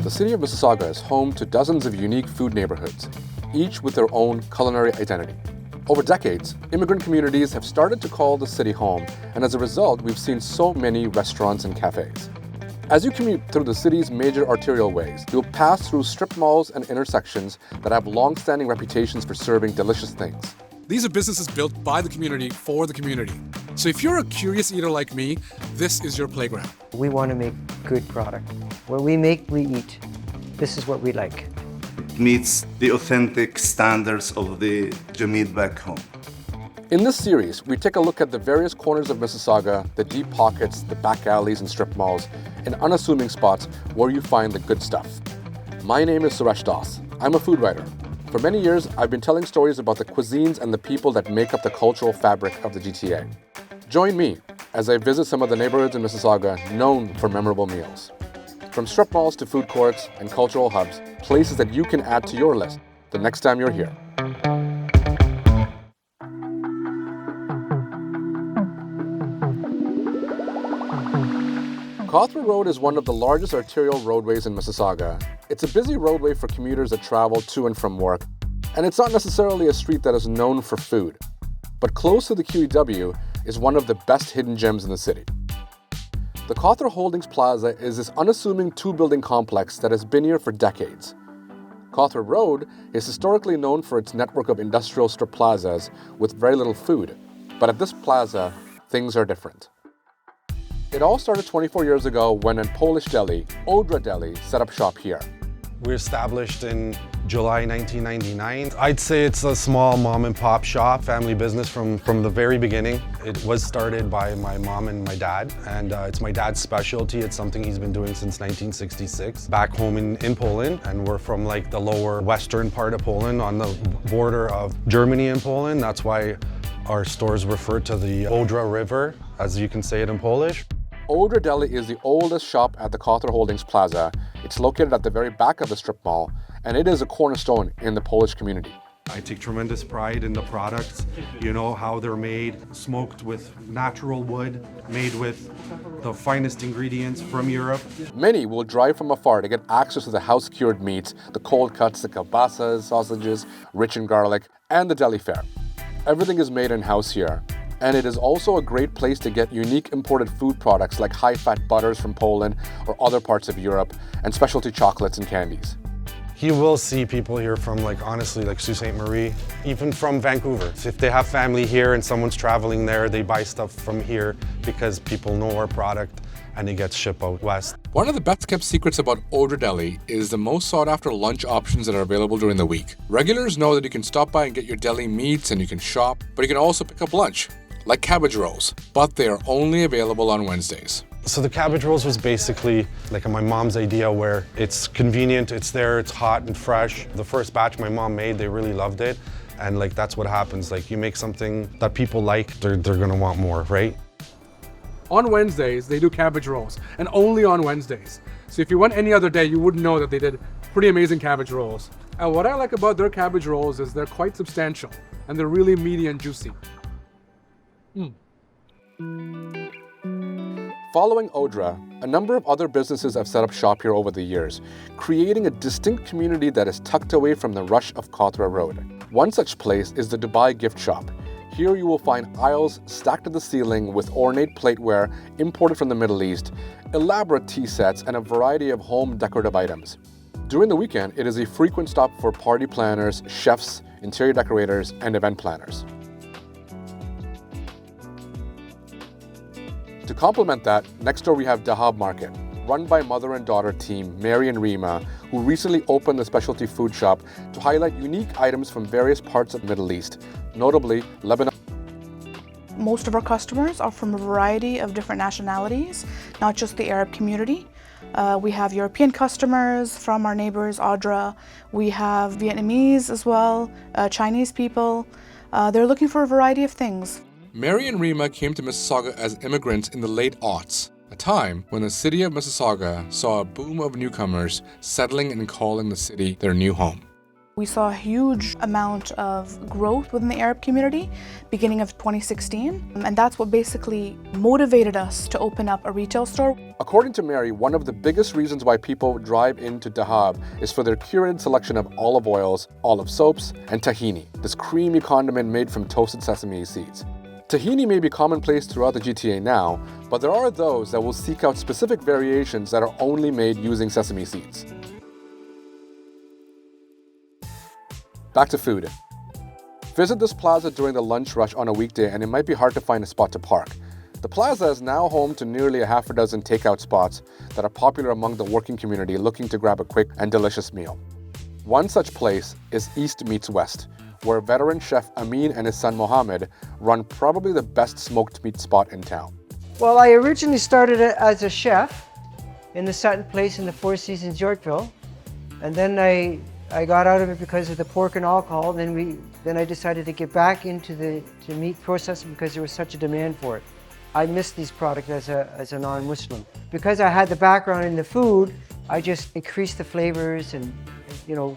The city of Mississauga is home to dozens of unique food neighborhoods, each with their own culinary identity. Over decades, immigrant communities have started to call the city home, and as a result, we've seen so many restaurants and cafes. As you commute through the city's major arterial ways, you'll pass through strip malls and intersections that have long-standing reputations for serving delicious things. These are businesses built by the community for the community. So if you're a curious eater like me, this is your playground. We want to make good product. What we make, we eat. This is what we like. Meets the authentic standards of the Jamid back home. In this series, we take a look at the various corners of Mississauga, the deep pockets, the back alleys and strip malls, and unassuming spots where you find the good stuff. My name is Suresh Doss. I'm a food writer. For many years, I've been telling stories about the cuisines and the people that make up the cultural fabric of the GTA. Join me as I visit some of the neighborhoods in Mississauga known for memorable meals. From strip malls to food courts and cultural hubs, places that you can add to your list the next time you're here. Cawthra Road is one of the largest arterial roadways in Mississauga. It's a busy roadway for commuters that travel to and from work, and it's not necessarily a street that is known for food. But close to the QEW is one of the best hidden gems in the city. The Cawthra Holdings Plaza is this unassuming two-building complex that has been here for decades. Cawthra Road is historically known for its network of industrial strip plazas with very little food, but at this plaza, things are different. It all started 24 years ago when a Polish deli, Odra Deli, set up shop here. We were established in July 1999. I'd say it's a small mom and pop shop, family business from the very beginning. It was started by my mom and my dad, and it's my dad's specialty. It's something he's been doing since 1966, back home in Poland, and we're from like the lower western part of Poland on the border of Germany and Poland. That's why our stores refer to the Odra River, as you can say it in Polish. Odra Deli is the oldest shop at the Cawthra Holdings Plaza. It's located at the very back of the strip mall, and it is a cornerstone in the Polish community. I take tremendous pride in the products, you know, how they're made, smoked with natural wood, made with the finest ingredients from Europe. Many will drive from afar to get access to the house-cured meats, the cold cuts, the kielbasas, sausages, rich in garlic, and the deli fare. Everything is made in-house here. And it is also a great place to get unique imported food products like high-fat butters from Poland or other parts of Europe, and specialty chocolates and candies. You will see people here from honestly Sault Ste. Marie, even from Vancouver. If they have family here and someone's traveling there, they buy stuff from here because people know our product and it gets shipped out west. One of the best kept secrets about Odra Deli is the most sought after lunch options that are available during the week. Regulars know that you can stop by and get your deli meats and you can shop, but you can also pick up lunch, like cabbage rolls, but they are only available on Wednesdays. So the cabbage rolls was basically like my mom's idea where it's convenient, it's there, it's hot and fresh. The first batch my mom made, they really loved it. And that's what happens. You make something that people like, they're gonna want more, right? On Wednesdays, they do cabbage rolls, and only on Wednesdays. So if you went any other day, you wouldn't know that they did pretty amazing cabbage rolls. And what I like about their cabbage rolls is they're quite substantial, and they're really meaty and juicy. Following Odra, a number of other businesses have set up shop here over the years, creating a distinct community that is tucked away from the rush of Cawthra Road. One such place is the Dubai gift shop. Here you will find aisles stacked to the ceiling with ornate plateware imported from the Middle East, elaborate tea sets, and a variety of home decorative items. During the weekend, it is a frequent stop for party planners, chefs, interior decorators, and event planners. To complement that, next door we have Dahab Market, run by mother and daughter team Mary and Rima, who recently opened a specialty food shop to highlight unique items from various parts of the Middle East, notably Lebanon. Most of our customers are from a variety of different nationalities, not just the Arab community. We have European customers from our neighbors, Odra. We have Vietnamese as well, Chinese people. They're looking for a variety of things. Mary and Rima came to Mississauga as immigrants in the late aughts, a time when the city of Mississauga saw a boom of newcomers settling and calling the city their new home. We saw a huge amount of growth within the Arab community beginning of 2016, and that's what basically motivated us to open up a retail store. According to Mary, one of the biggest reasons why people drive into Dahab is for their curated selection of olive oils, olive soaps, and tahini, this creamy condiment made from toasted sesame seeds. Tahini may be commonplace throughout the GTA now, but there are those that will seek out specific variations that are only made using sesame seeds. Back to food. Visit this plaza during the lunch rush on a weekday and it might be hard to find a spot to park. The plaza is now home to nearly a half a dozen takeout spots that are popular among the working community looking to grab a quick and delicious meal. One such place is East Meets West, where veteran chef Amin and his son Mohammed run probably the best smoked meat spot in town. Well, I originally started as a chef in the Sutton Place in the Four Seasons, Yorkville, and then I got out of it because of the pork and alcohol. Then I decided to get back into the meat processing because there was such a demand for it. I missed these products as a non-Muslim. Because I had the background in the food, I just increased the flavors and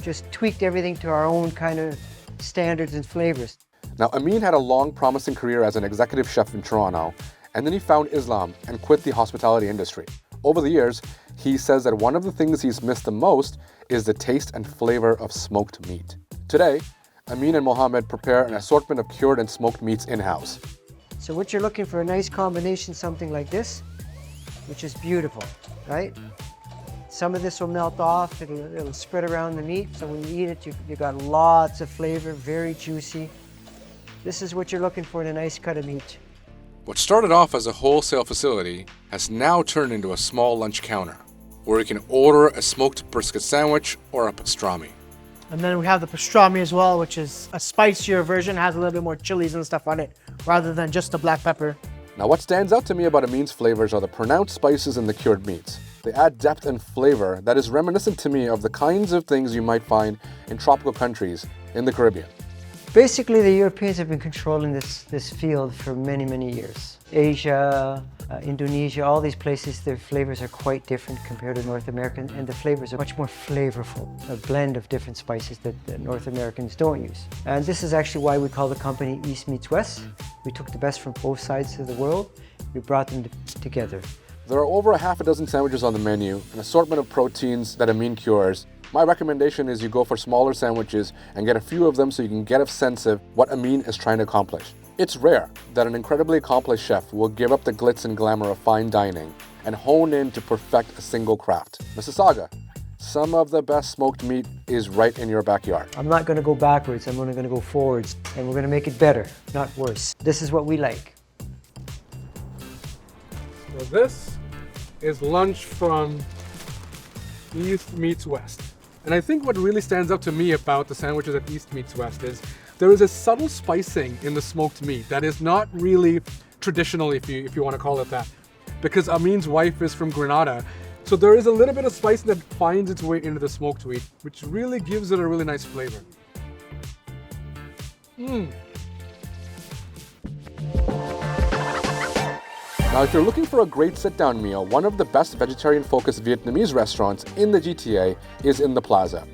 just tweaked everything to our own kind of standards and flavors. Now, Amin had a long, promising career as an executive chef in Toronto, and then he found Islam and quit the hospitality industry. Over the years, he says that one of the things he's missed the most is the taste and flavor of smoked meat. Today, Amin and Mohammed prepare an assortment of cured and smoked meats in-house. So what you're looking for, a nice combination, something like this, which is beautiful, right? Some of this will melt off, it'll spread around the meat, so when you eat it, you got lots of flavor, very juicy. This is what you're looking for in a nice cut of meat. What started off as a wholesale facility has now turned into a small lunch counter, where you can order a smoked brisket sandwich or a pastrami. And then we have the pastrami as well, which is a spicier version, has a little bit more chilies and stuff on it, rather than just the black pepper. Now, what stands out to me about Amin's flavors are the pronounced spices in the cured meats. They add depth and flavor that is reminiscent to me of the kinds of things you might find in tropical countries in the Caribbean. Basically, the Europeans have been controlling this field for many, many years. Asia, Indonesia, all these places, their flavors are quite different compared to North America, and the flavors are much more flavorful, a blend of different spices that North Americans don't use. And this is actually why we call the company East Meets West. We took the best from both sides of the world, we brought them together. There are over a half a dozen sandwiches on the menu, an assortment of proteins that Amin cures. My recommendation is you go for smaller sandwiches and get a few of them so you can get a sense of what Amin is trying to accomplish. It's rare that an incredibly accomplished chef will give up the glitz and glamour of fine dining and hone in to perfect a single craft. Mississauga, some of the best smoked meat is right in your backyard. I'm not going to go backwards, I'm only going to go forwards, and we're going to make it better, not worse. This is what we like. So this is lunch from East Meets West. And I think what really stands out to me about the sandwiches at East Meets West is there is a subtle spicing in the smoked meat that is not really traditional, if you want to call it that. Because Amin's wife is from Grenada, so there is a little bit of spice that finds its way into the smoked meat, which really gives it a really nice flavor. Now, if you're looking for a great sit-down meal, one of the best vegetarian-focused Vietnamese restaurants in the GTA is in the Plaza.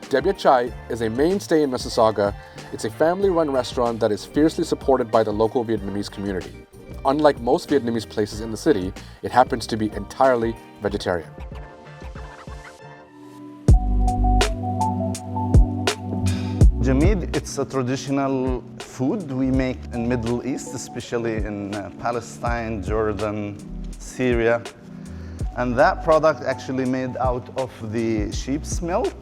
Debia Chai is a mainstay in Mississauga. It's a family-run restaurant that is fiercely supported by the local Vietnamese community. Unlike most Vietnamese places in the city, it happens to be entirely vegetarian. Jamid, it's a traditional food we make in Middle East, especially in Palestine, Jordan, Syria. And that product actually made out of the sheep's milk.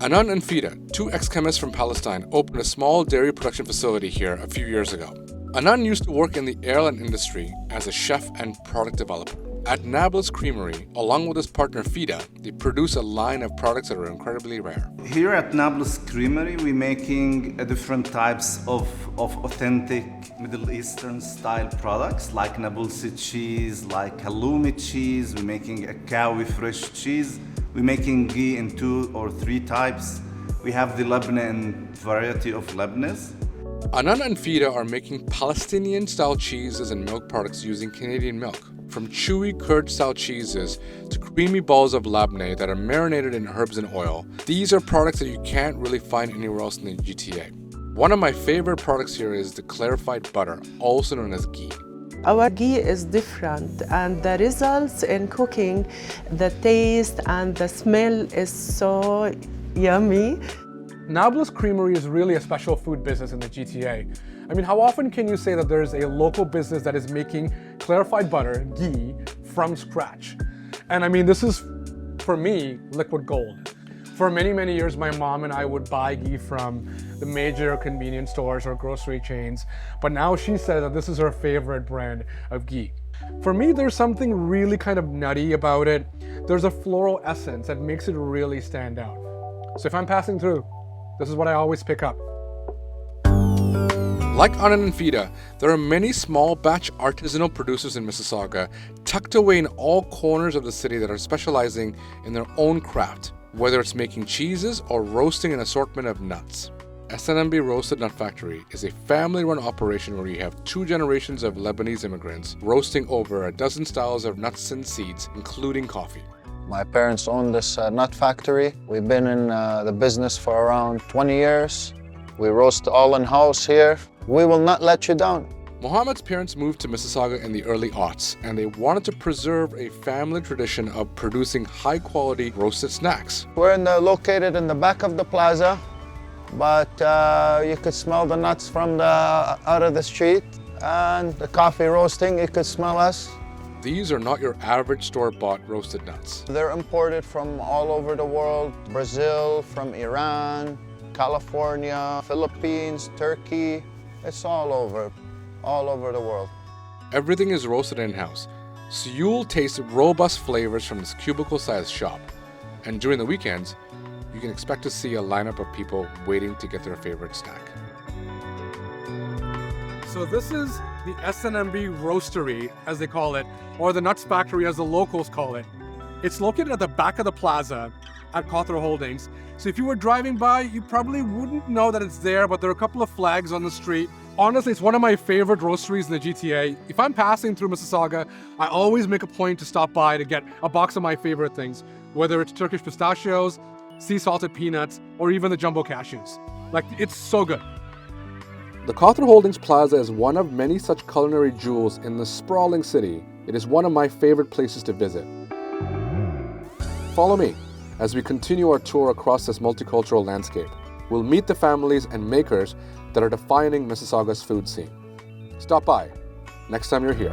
Anan and Fida, two ex-chemists from Palestine, opened a small dairy production facility here a few years ago. Anan used to work in the airline industry as a chef and product developer. At Nablus Creamery, along with his partner Fida, they produce a line of products that are incredibly rare. Here at Nablus Creamery, we're making different types of authentic Middle Eastern style products like Nabulsi cheese, like halloumi cheese. We're making a cow fresh cheese. We're making ghee in 2 or 3 types. We have the Lebanon variety of Lebanese. Anan and Fida are making Palestinian-style cheeses and milk products using Canadian milk. From chewy curd-style cheeses to creamy balls of labneh that are marinated in herbs and oil, these are products that you can't really find anywhere else in the GTA. One of my favorite products here is the clarified butter, also known as ghee. Our ghee is different, and the results in cooking, the taste and the smell is so yummy. Nablus Creamery is really a special food business in the GTA. I mean, how often can you say that there's a local business that is making clarified butter, ghee, from scratch? And I mean, this is, for me, liquid gold. For many, many years, my mom and I would buy ghee from the major convenience stores or grocery chains, but now she says that this is her favorite brand of ghee. For me, there's something really kind of nutty about it. There's a floral essence that makes it really stand out. So if I'm passing through, this is what I always pick up. Like Anand and Fida, there are many small batch artisanal producers in Mississauga tucked away in all corners of the city that are specializing in their own craft, whether it's making cheeses or roasting an assortment of nuts. SNMB Roasted Nut Factory is a family-run operation where you have 2 generations of Lebanese immigrants roasting over a dozen styles of nuts and seeds, including coffee. My parents own this nut factory. We've been in the business for around 20 years. We roast all in-house here. We will not let you down. Mohammed's parents moved to Mississauga in the early aughts, and they wanted to preserve a family tradition of producing high-quality roasted snacks. We're located in the back of the plaza, but you could smell the nuts from out of the street, and the coffee roasting, you could smell us. These are not your average store-bought roasted nuts. They're imported from all over the world, Brazil, from Iran, California, Philippines, Turkey. It's all over the world. Everything is roasted in-house, so you'll taste robust flavors from this cubicle-sized shop. And during the weekends, you can expect to see a lineup of people waiting to get their favorite snack. So this is the SNMB Roastery, as they call it, or the Nuts Factory as the locals call it. It's located at the back of the plaza at Cawthra Holdings. So if you were driving by, you probably wouldn't know that it's there, but there are a couple of flags on the street. Honestly, it's one of my favorite roasteries in the GTA. If I'm passing through Mississauga, I always make a point to stop by to get a box of my favorite things, whether it's Turkish pistachios, sea salted peanuts, or even the jumbo cashews. Like, it's so good. The Cawthra Holdings Plaza is one of many such culinary jewels in the sprawling city. It is one of my favorite places to visit. Follow me as we continue our tour across this multicultural landscape. We'll meet the families and makers that are defining Mississauga's food scene. Stop by next time you're here.